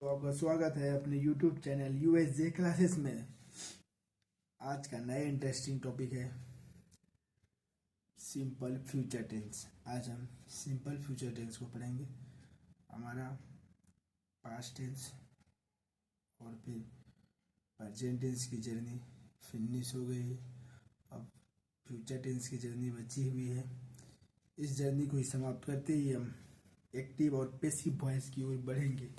तो आपका स्वागत है अपने YouTube चैनल USJ क्लासेस में। आज का नया इंटरेस्टिंग टॉपिक है सिंपल फ्यूचर टेंस। आज हम सिंपल फ्यूचर टेंस को पढ़ेंगे। हमारा पास्ट टेंस और फिर प्रेजेंट टेंस की जर्नी फिनिश हो गई है। अब फ्यूचर टेंस की जर्नी बची हुई है। इस जर्नी को ही समाप्त करते ही हम एक्टिव और पैसिव वॉइस की ओर बढ़ेंगे।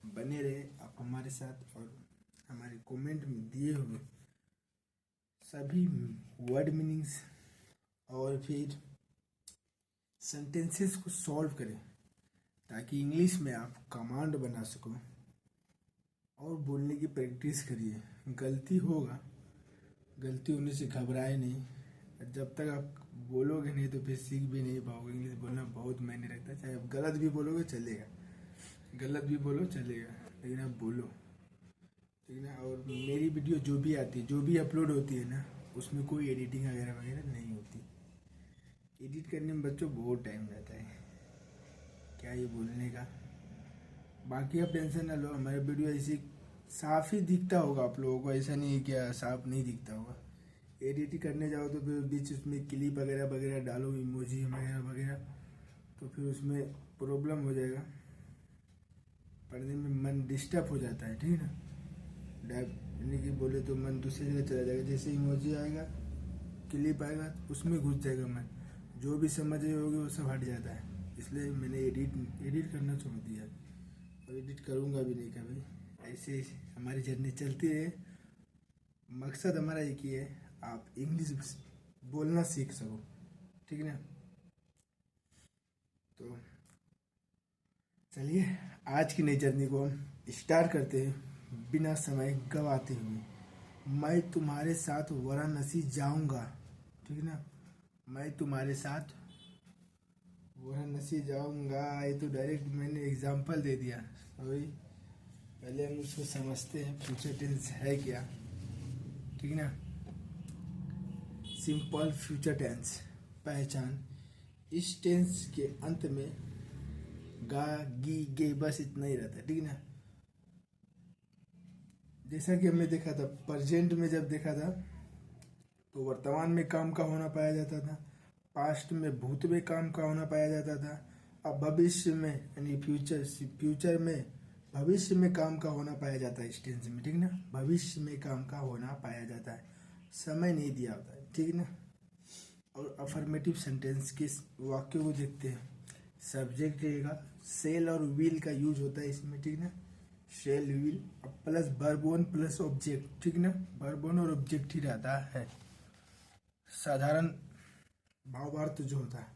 बने रहे आप हमारे साथ और हमारे कमेंट में दिए हुए सभी वर्ड मीनिंग्स और फिर सेंटेंसेस को सॉल्व करें ताकि इंग्लिश में आप कमांड बना सको और बोलने की प्रैक्टिस करिए। गलती होगा, गलती होने से घबराए नहीं। जब तक आप बोलोगे नहीं तो फिर सीख भी नहीं पाओगे। इंग्लिश बोलना बहुत मायने रखता है। चाहे आप गलत भी बोलोगे चलेगा, गलत भी बोलो चलेगा, लेकिन आप बोलो, ठीक है ना। और मेरी वीडियो जो भी आती है, जो भी अपलोड होती है ना, उसमें कोई एडिटिंग वगैरह वगैरह नहीं होती। एडिट करने में बच्चों बहुत टाइम जाता है, क्या ये बोलने का। बाकी आप टेंशन ना लो, हमारे वीडियो ऐसी साफ ही दिखता होगा आप लोगों को, ऐसा नहीं है क्या साफ नहीं दिखता होगा। एडिट करने जाओ तो फिर बीच उसमें क्लिप वगैरह वगैरह डालो, इमोजी वगैरह वगैरह, तो फिर उसमें प्रॉब्लम हो जाएगा। पढ़ने में मन डिस्टर्ब हो जाता है, ठीक है ना। यानी कि बोले तो मन दूसरी जगह चला जाएगा। जैसे इमोजी आएगा, क्लिप आएगा, उसमें घुस जाएगा मन। जो भी समझ रहे होगे वो सब हट जाता है। इसलिए मैंने एडिट करना छोड़ दिया और एडिट करूँगा भी नहीं कभी। ऐसे ही हमारी जर्नी चलती रहे। मकसद हमारा एक ही है, आप इंग्लिश बोलना सीख सको, ठीक है ना। तो चलिए आज की नई जर्नी को हम स्टार्ट करते हैं बिना समय गवाते हुए। मैं तुम्हारे साथ वाराणसी जाऊंगा, ठीक है ना। मैं तुम्हारे साथ वाराणसी जाऊंगा, ये तो डायरेक्ट मैंने एग्जाम्पल दे दिया। सॉरी, पहले हम उसको समझते हैं फ्यूचर टेंस है क्या, ठीक है ना। सिंपल फ्यूचर टेंस पहचान। इस टेंस के अंत में गा गी गे बस इतना ही रहता है, ठीक है ना। जैसा कि हमने देखा था प्रेजेंट में, जब देखा था तो वर्तमान में काम का होना पाया जाता था, पास्ट में भूत में काम का होना पाया जाता था। अब भविष्य में यानी फ्यूचर में भविष्य में काम का होना पाया जाता है इस टेंस में, ठीक है ना। भविष्य में काम का होना पाया जाता है, समय नहीं दिया होता है, ठीक है ना। और अफर्मेटिव सेंटेंस के वाक्यों को देखते हैं। सब्जेक्ट रहेगा, सेल और विल का यूज होता है इसमें, ठीक है ना। Shall will plus verb one plus object, ठीक है ना। वर्ब वन और ऑब्जेक्ट ही रहता है। साधारण भावार्थ जो होता है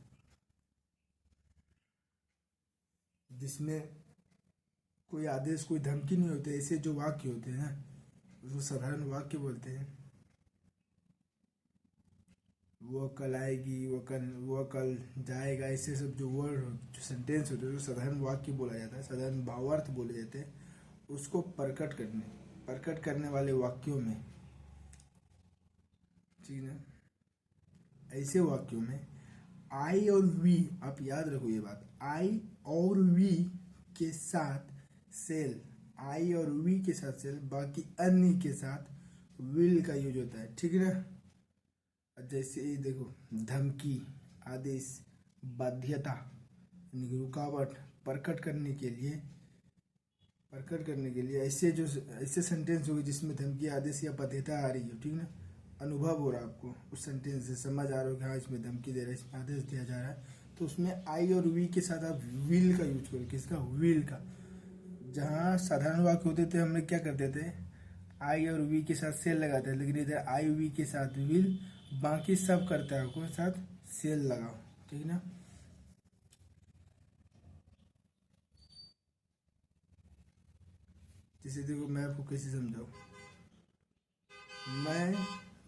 जिसमें कोई आदेश कोई धमकी नहीं होती, ऐसे जो वाक्य होते हैं उसको साधारण वाक्य बोलते हैं। वो कल आएगी, वो कल जाएगा, ऐसे सब जो वर्ड जो सेंटेंस होते हैं, साधारण वाक्य बोला जाता है, साधारण भावार्थ बोले जाते हैं। उसको प्रकट करने वाले वाक्यों में, ठीक है ना। ऐसे वाक्यों में आई और वी, आप याद रखो ये बात, आई और वी के साथ सेल, आई और वी के साथ सेल, बाकी अन्य के साथ विल का यूज होता है, ठीक है ना। जैसे ये देखो, धमकी, आदेश, बाध्यता, रुकावट, प्रकट करने के लिए ऐसे सेंटेंस होगी जिसमें धमकी, आदेश या बाध्यता आ रही है, ठीक है ना। अनुभव हो रहा है आपको उस सेंटेंस से, समझ आ रहा हो कि हाँ इसमें धमकी दे रहा है, इसमें आदेश दिया जा रहा है, तो उसमें आई और वी के साथ आप विल का यूज करो। किसका? विल का। जहाँ साधारण वाक्य होते थे हमने क्या करते थे, आई और वी के साथ सेल लगाते हैं, लेकिन इधर आई वी के साथ विल, बाकी सब करता है को साथ सेल लगाओ, ठीक है ना। जैसे देखो मैं आपको कैसे समझाऊं,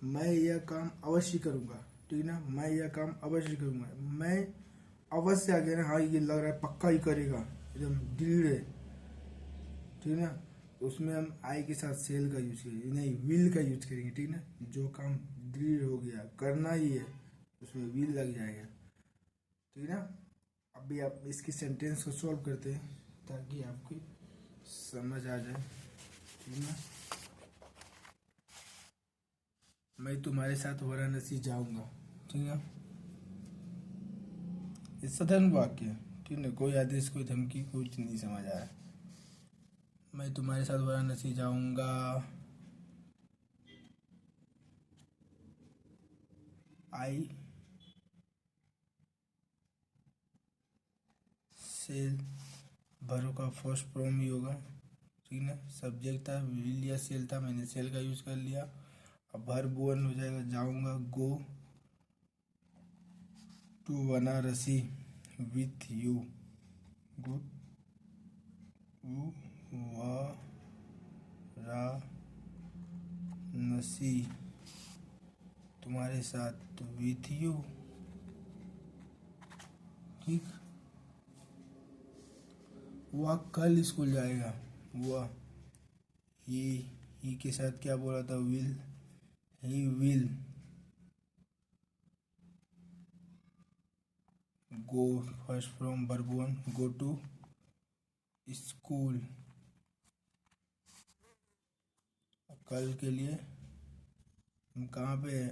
मैं यह काम अवश्य करूंगा, ठीक है ना। मैं यह काम अवश्य करूंगा, मैं अवश्य आ गया ना, हाँ ये लग रहा है पक्का ही करेगा, एकदम दृढ़ है, ठीक है ना। तो उसमें हम आई के साथ सेल का यूज करेंगे, नहीं विल का यूज करेंगे, ठीक है ना। जो काम दृढ़ हो गया, करना ही है, उसमें विल लग जाएगा, ठीक है ना। अभी आप इसकी सेंटेंस को सॉल्व करते हैं ताकि आपकी समझ आ जाए, ठीक है। मैं तुम्हारे साथ वाराणसी जाऊंगा, ठीक है। ये साधारण वाक्य है, ठीक है। कोई आदेश, कोई धमकी, कुछ नहीं समझ आया। मैं तुम्हारे साथ वाराणसी जाऊंगा। आई सेल, भरो का फर्स्ट फॉर्म ही होगा, ठीक है। सब्जेक्ट था, विल या सेल था, मैंने सेल का यूज कर लिया। अब वर्ब वन हो जाएगा, जाऊंगा। Go to Varanasi with you. Go to Varanasi तुम्हारे साथ, विथ यू, ठीक। वह कल स्कूल जाएगा। वह, ही के साथ क्या बोला था, will. He will go, first from verb one, go to school. कल के लिए हम कहाँ पे है,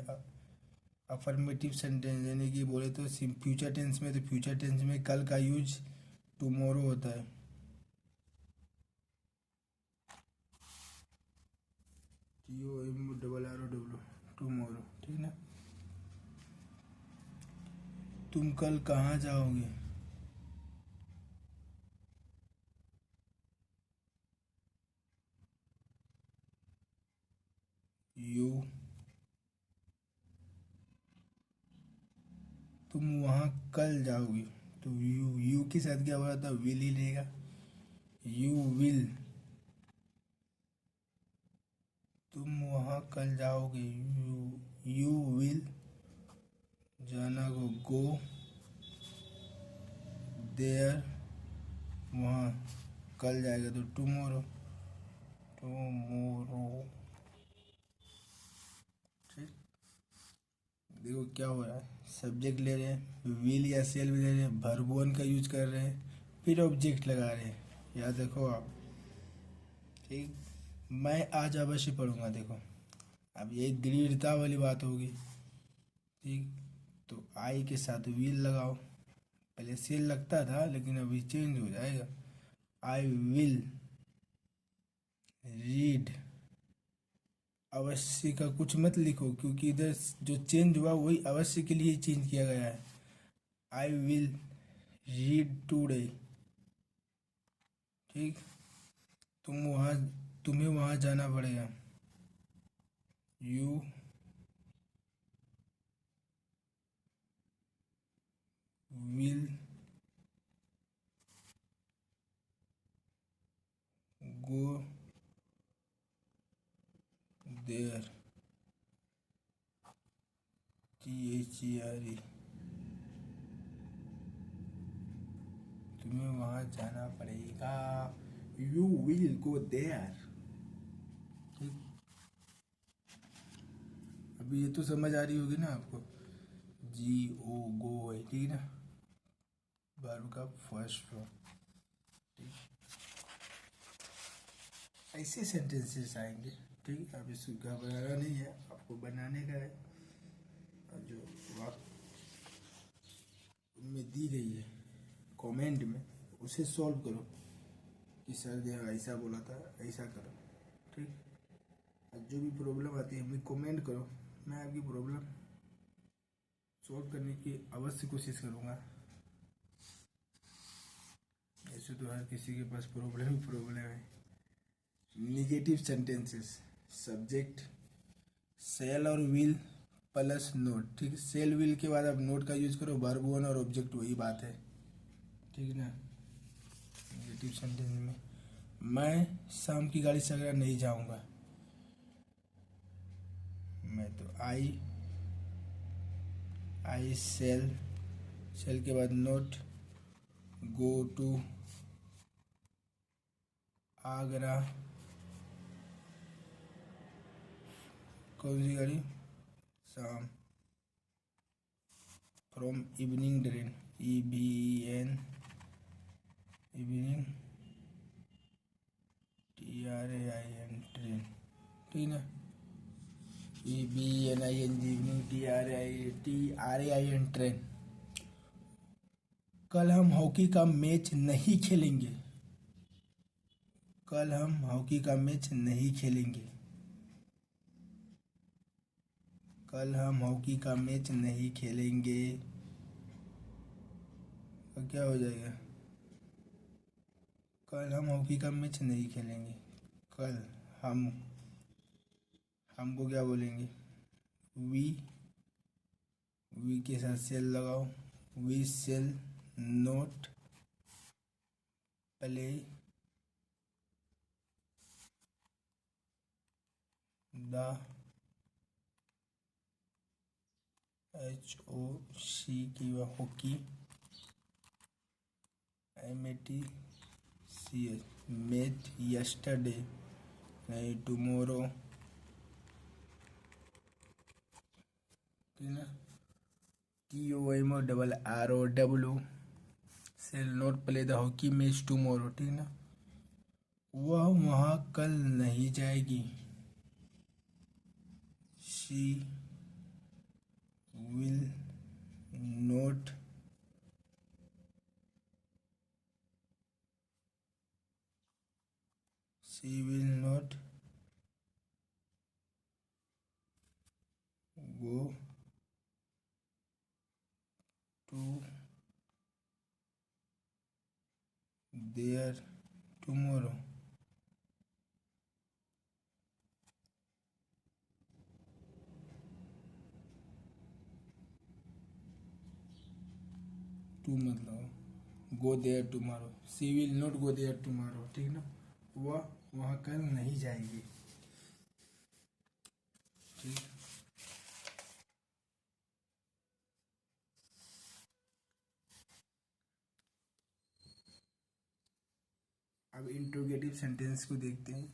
अफर्मेटिव सेंटेंस, यानी कि बोले तो फ्यूचर टेंस में, तो फ्यूचर टेंस में कल का यूज टुमारो होता है। TOMRRO, टुमारो, ठीक ना। तुम कल कहाँ जाओगे। यू, तुम वहाँ कल जाओगे, तो यू के साथ क्या बोला था, विल ही लेगा। यू विल, तुम वहाँ कल जाओगे। यू विल, जाना को गो देयर, वहाँ कल जाएगा तो टुमारो। टुमारो, ठीक। देखो क्या हो रहा है, सब्जेक्ट ले रहे हैं, विल या सेल भी ले रहे हैं, वर्ब वन का यूज कर रहे हैं, फिर ऑब्जेक्ट लगा रहे हैं। याद रखो आप, ठीक। मैं आज अवश्य पढ़ूंगा, देखो अब ये दृढ़ता वाली बात होगी, ठीक। तो आई के साथ विल लगाओ, पहले सेल लगता था लेकिन अभी चेंज हो जाएगा। आई विल रीड, अवश्य का कुछ मत लिखो, क्योंकि इधर जो चेंज हुआ वही अवश्य के लिए चेंज किया गया है। आई विल रीड टूडे, ठीक। तुम्हें वहाँ जाना पड़ेगा। You will go there, THERE, तुम्हें वहाँ जाना पड़ेगा। यू विल गो देयर, ठीक। अभी ये तो समझ आ रही होगी ना आपको, GO गो है, ठीक ना, वर्ब का फर्स्ट फॉर्म, ठीक। ऐसे सेंटेंसेस आएंगे, ठीक। अब इसको घबराना नहीं है, आपको बनाने का है। और जो वाक्य उनमें दी गई है कमेंट में, उसे सॉल्व करो कि सर ने ऐसा बोला था, ऐसा करो, ठीक। और जो भी प्रॉब्लम आती है हमें कमेंट करो, मैं आपकी प्रॉब्लम सॉल्व करने की अवश्य कोशिश करूँगा। ऐसे तो हर किसी के पास प्रॉब्लम ही प्रॉब्लम है। निगेटिव सेंटेंसेस, सब्जेक्ट सेल और विल प्लस नोट, ठीक। सेल विल के बाद आप नोट का यूज करो, वर्ब वन और ऑब्जेक्ट वही बात है, ठीक ना। नेगेटिव सेंटेंस में मैं शाम की गाड़ी से अगर नहीं जाऊंगा, मैं तो आई सेल, सेल के बाद नोट, गो टू आगरा, कौन सी गाड़ी, शाम, from evening train, EVN evening TRAIN train, ठीक ना। EBNING evening, TRAIN train. कल हम हॉकी का मैच नहीं खेलेंगे। कल हम हॉकी का मैच नहीं खेलेंगे। कल हम हॉकी का मैच नहीं खेलेंगे। तो क्या हो जाएगा? कल हम हॉकी का मैच नहीं खेलेंगे। कल हमको क्या बोलेंगे? वी के साथ सेल लगाओ। We shall not play the HOC की हॉकी MATCH मैच यस्टरडे, नहीं टुमारो, ठीक ना। TOMORROW shall not play the hockey match tomorrow, ठीक ना। वह वहाँ कल नहीं जाएगी। She will not go to there tomorrow। To मतलब go there tomorrow. She will not go there tomorrow, ठीक ना। वह वहाँ कल नहीं जाएगी, ठीक। अब इंट्रोगेटिव सेंटेंस को देखते हैं।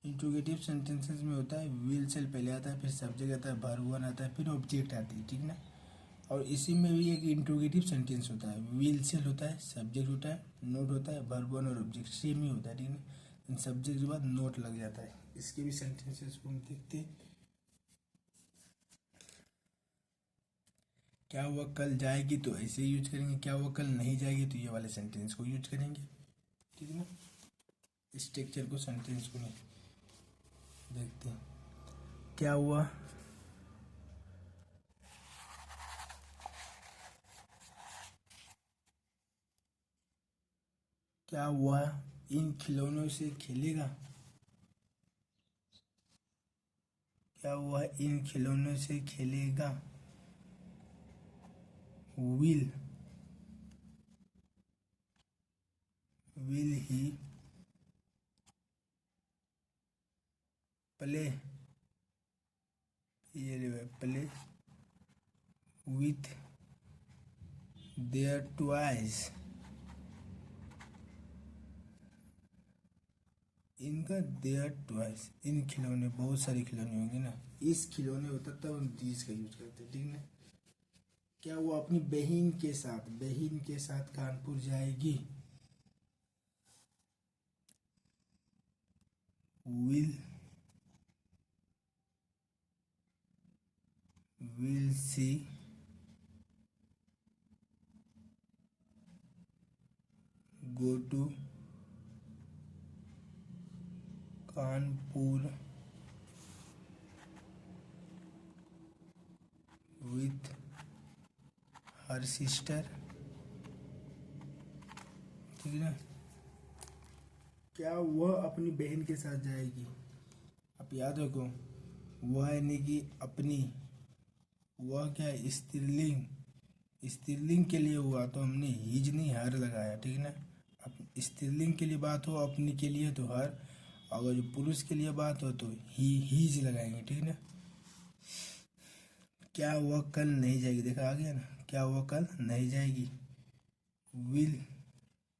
इंट्रोगेटिव सेंटेंसेस में होता है विल सेल पहले आता है, फिर सब्जेक्ट आता है, वर्ब वन आता है, फिर ऑब्जेक्ट आती है, ठीक ना। और इसी में भी एक इंट्रोगेटिव सेंटेंस होता है। विल सेल होता है, सब्जेक्ट होता है, नोट होता है, वर्ब वन और ऑब्जेक्ट सेम ही होता है, ठीक ना। सब्जेक्ट के बाद नोट लग जाता है। इसके भी सेंटेंसेस को हम देखते हैं। क्या वह कल जाएगी तो ऐसे यूज करेंगे, क्या वह कल नहीं जाएगी तो ये वाले सेंटेंस को यूज करेंगे, ठीक है ना। स्ट्रक्चर को, सेंटेंस को नहीं देखते हैं। क्या हुआ? क्या वह इन खिलौनों से खेलेगा? क्या वह इन खिलौनों से खेलेगा? विल ही प्ले, ये प्ले विथ देयर टॉयज। इनका देयर टॉयज, इन खिलौने, बहुत सारे खिलौने होंगे ना, इस खिलौने होता तब हम दीज का यूज करते, ठीक ना। क्या वो अपनी बहन के साथ कानपुर जाएगी? Will she go to Kanpur with her sister, ठीक है। क्या वह अपनी बहन के साथ जाएगी? आप याद रखो, वह यानी कि अपनी, वह क्या है? स्त्रीलिंग के लिए हुआ तो हमने हिज नहीं हर लगाया, ठीक है ना। अब स्त्रीलिंग के लिए बात हो, अपनी के लिए तो हर, अगर जो पुरुष के लिए बात हो तो हिज लगाएंगे, ठीक है ना। क्या वह कल नहीं जाएगी, देखा आ गया ना। क्या वह कल नहीं जाएगी? विल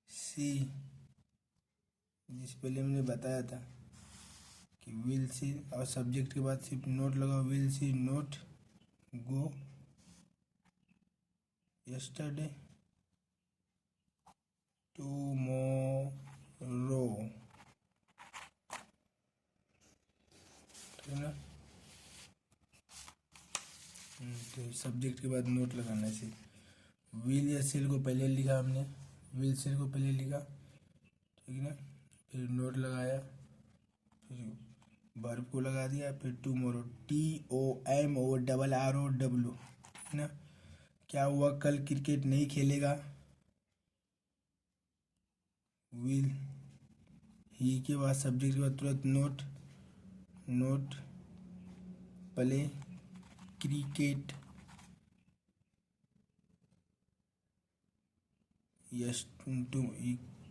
सी, जिस पहले हमने बताया था कि विल सी और सब्जेक्ट के बाद सिर्फ नोट लगाओ। Will see note go yesterday tomorrow, है ना। तो सब्जेक्ट के बाद नोट लगाना है। व्हील या सेल को पहले लिखा हमने, व्हील सेल को पहले लिखा, ठीक है ना। फिर नोट लगाया, फिर वर्ब को लगा दिया, फिर टुमारो, TOMORROW, ठीक है ना। क्या हुआ, कल क्रिकेट नहीं खेलेगा, विल। ही के बाद सब्जेक्ट के बाद तुरंत note, note play cricket, yes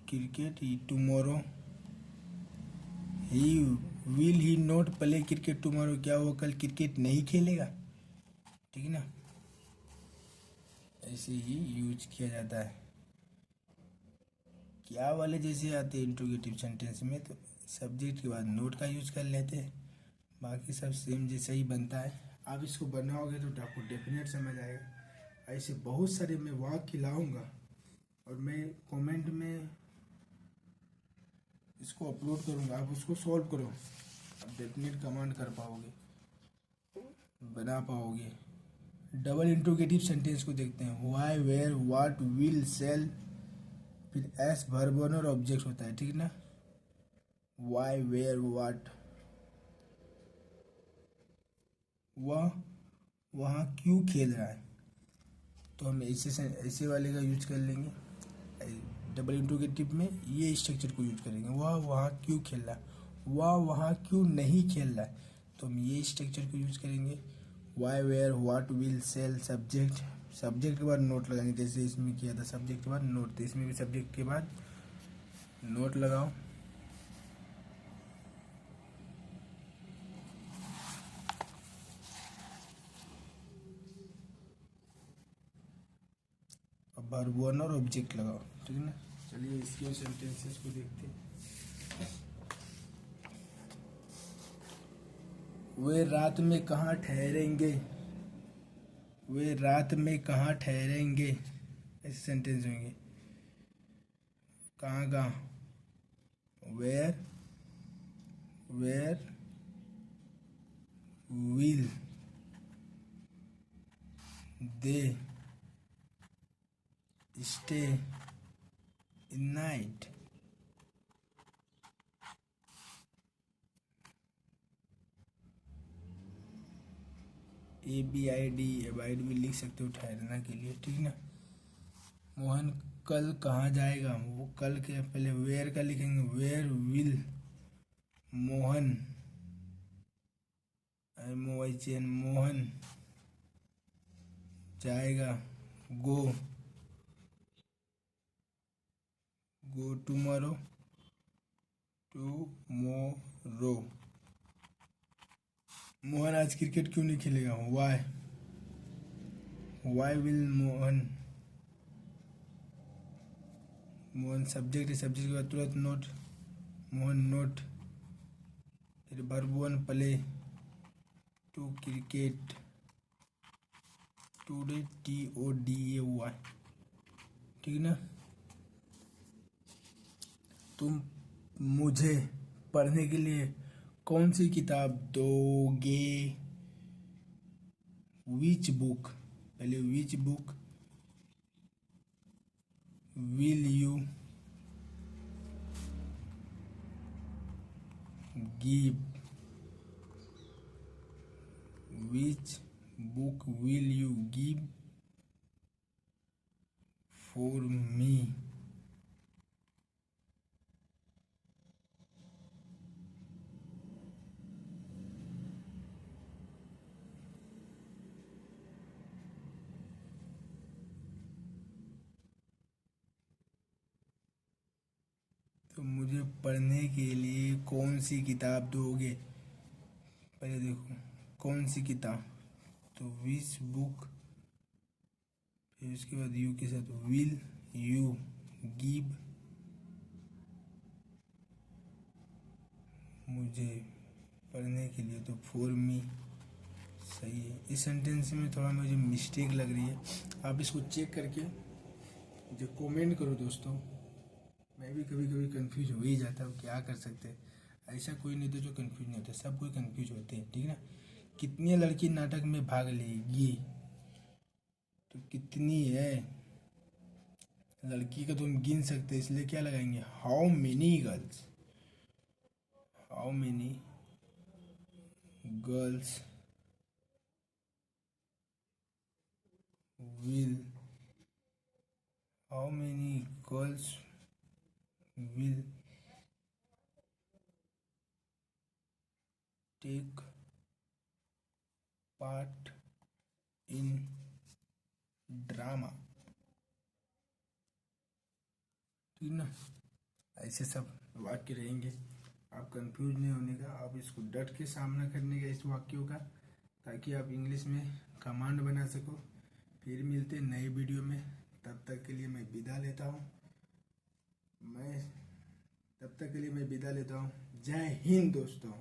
cricket tomorrow, he will he not play cricket tomorrow, क्या वो कल क्रिकेट नहीं खेलेगा, ठीक है ना। ऐसे ही यूज किया जाता है। क्या वाले जैसे आते हैं इंट्रोगेटिव सेंटेंस में, तो सब्जेक्ट के बाद नोट का यूज कर लेते हैं, बाकी सब सेम जैसा ही बनता है। आप इसको बनाओगे तो आपको डेफिनेट समझ आएगा। ऐसे बहुत सारे मैं वाक्य लाऊंगा और मैं कमेंट में इसको अपलोड करूंगा, आप उसको सॉल्व करो, आप डेफिनेट कमांड कर पाओगे, बना पाओगे। डबल इंट्रोगेटिव सेंटेंस को देखते हैं। Why, where, what, will, shall, फिर एस वर्ब और ऑब्जेक्ट होता है, ठीक है ना। व्हाई, वेयर, व्हाट, वह वहाँ क्यों खेल रहा है, तो हम ऐसे वाले का यूज कर लेंगे। डबल इंट्रोगेटिव में ये स्ट्रक्चर को यूज करेंगे। वह वहाँ क्यों खेल रहा है, वह वहाँ क्यों नहीं खेल रहा है, तो हम ये स्ट्रक्चर को यूज करेंगे। Why, where, what, will, shall, subject, subject के बाद नोट लगाएंगे, जैसे इसमें किया था सब्जेक्ट के बाद नोट, तो इसमें भी सब्जेक्ट के बाद नोट लगाओ। अब वर्ब वन और ऑब्जेक्ट लगाओ, ठीक है ना। चलिए इसके सेंटेंसेस को देखते हैं। वे रात में कहाँ ठहरेंगे, वे रात में कहाँ ठहरेंगे, ऐसे सेंटेंस होंगे। कहाँ कहाँ, where, where will they stay in night, ABID abide भी लिख सकते हो ठहरना के लिए, ठीक ना। मोहन कल कहाँ जाएगा, वो कल के पहले वेयर का लिखेंगे, where will Mohan, MOHN Mohan जाएगा, go, go tomorrow, tomorrow. Mohan आज क्रिकेट क्यों नहीं खेलेगा, why, why will Mohan, Mohan subject है, सब्जेक्ट के बाद तुरंत नोट, मोहन नोट, फिर verb one play, to cricket, today TODAY, ठीक है ना। तुम मुझे पढ़ने के लिए कौन सी किताब दोगे, विच बुक, पहले which book will you give, which book will you give for me, तो मुझे पढ़ने के लिए कौन सी किताब दोगे, पहले देखो कौन सी किताब, तो विच बुक, फिर उसके बाद यू के साथ विल यू गिव मुझे पढ़ने के लिए, तो फॉर मी सही है। इस सेंटेंस में थोड़ा मुझे मिस्टेक लग रही है, आप इसको चेक करके मुझे कमेंट करो दोस्तों। मैं भी कभी कभी कंफ्यूज हो ही जाता हूँ, क्या कर सकते हैं। ऐसा कोई नहीं था जो कंफ्यूज नहीं होता, सब कोई कंफ्यूज होते हैं, ठीक है ना। कितनी लड़की नाटक में भाग लेगी, तो कितनी है लड़की का तुम गिन सकते, इसलिए क्या लगाएंगे, how many girls, how many girls will, how many girls will take part in drama, ठीक ना। ऐसे सब वाक्य रहेंगे, आप कंफ्यूज नहीं होने का, आप इसको डट के सामना करने का इस वाक्यों का, ताकि आप इंग्लिश में कमांड बना सको। फिर मिलते हैं नए वीडियो में, तब तक के लिए मैं विदा लेता हूँ। जय हिंद दोस्तों।